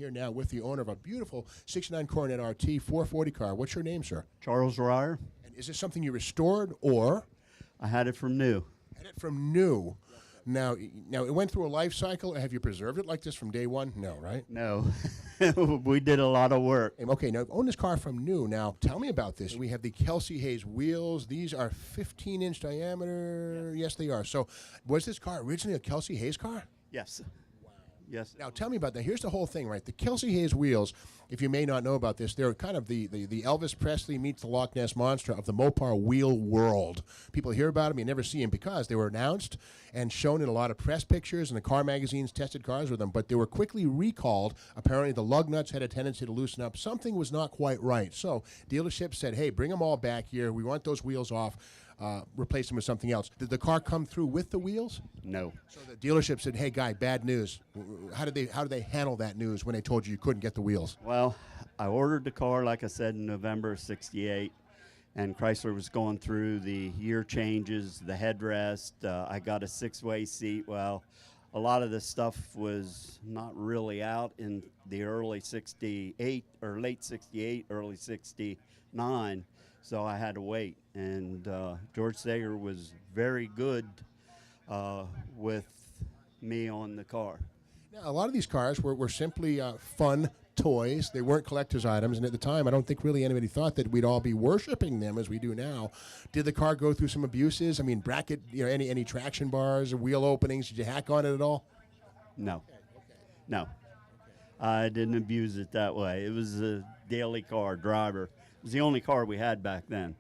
Here now with the owner of a beautiful 69 Coronet RT 440 car. What's your name, sir? Charles Ryer. And is this something you restored or? I had it from new. Had it from new. Now it went through a life cycle. Have you preserved it like this from day one? No, right? No. We did a lot of work. Okay, now own this car from new. Now tell me about this. We have the Kelsey Hayes wheels. These are 15-inch diameter. Yes, they are. So was this car originally a Kelsey Hayes car? Yes. Yes. Now, tell me about that. Here's the whole thing, right? The Kelsey Hayes wheels, if you may not know about this, they're kind of the Elvis Presley meets the Loch Ness Monster of the Mopar wheel world. People hear about them, you never see them because they were announced and shown in a lot of press pictures, and the car magazines tested cars with them, but they were quickly recalled. Apparently, the lug nuts had a tendency to loosen up. Something was not quite right. So, dealerships said, hey, bring them all back here. We want those wheels off. Replace them with something else. Did the car come through with the wheels? No. So the dealership said, hey, guy, bad news. How did they handle that news when they told you couldn't get the wheels? Well, I ordered the car, like I said, in November of '68, and Chrysler was going through the year changes, the headrest. I got a 6-way seat. Well, a lot of the stuff was not really out in the early 68 or late 68, early 69. So I had to wait, and George Sager was very good with me on the car. Now, a lot of these cars were simply fun toys. They weren't collector's items, and at the time, I don't think really anybody thought that we'd all be worshiping them as we do now. Did the car go through some abuses? I mean, bracket, any traction bars or wheel openings? Did you hack on it at all? No. Okay. No. I didn't abuse it that way. It was a daily car, driver. It was the only car we had back then.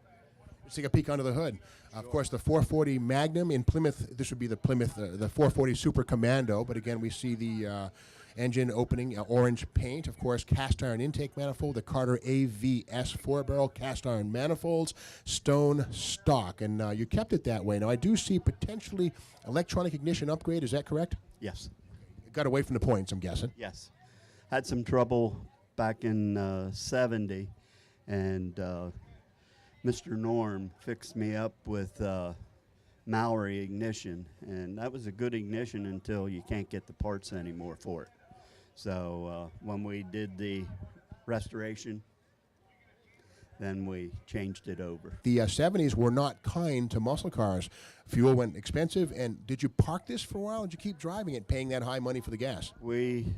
Let's take a peek under the hood. Of course, the 440 Magnum in Plymouth. This would be the Plymouth, the 440 Super Commando. But again, we see the engine opening, orange paint. Of course, cast iron intake manifold. The Carter AVS 4-barrel cast iron manifolds, stone stock, and you kept it that way. Now, I do see potentially electronic ignition upgrade. Is that correct? Yes. It got away from the points, I'm guessing. Yes. Had some trouble back in '70. And Mr. Norm fixed me up with Mallory ignition, and that was a good ignition until you can't get the parts anymore for it. So when we did the restoration, then we changed it over. The 70s were not kind to muscle cars. Fuel went expensive, and did you park this for a while? Or did you keep driving it, paying that high money for the gas? We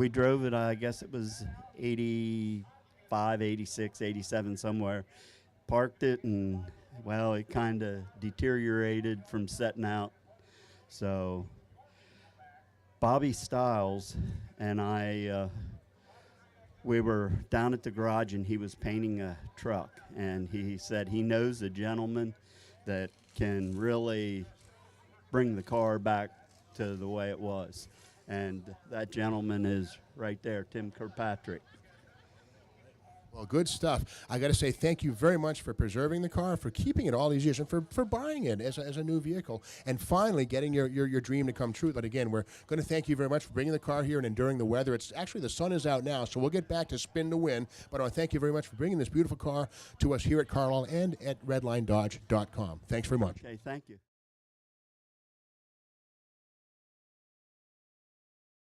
drove it, I guess it was 85, 86, 87 somewhere. Parked it, and well, it kind of deteriorated from setting out. So Bobby Stiles and I, we were down at the garage, and he was painting a truck, and he said he knows a gentleman that can really bring the car back to the way it was. And that gentleman is right there, Tim Kirkpatrick. Well, good stuff. I got to say thank you very much for preserving the car, for keeping it all these years, and for buying it as a new vehicle, and finally getting your dream to come true. But again, we're going to thank you very much for bringing the car here and enduring the weather. It's actually, the sun is out now, so we'll get back to spin to win. But I want to thank you very much for bringing this beautiful car to us here at Carlisle and at redlinedodge.com. Thanks very much. Okay, thank you.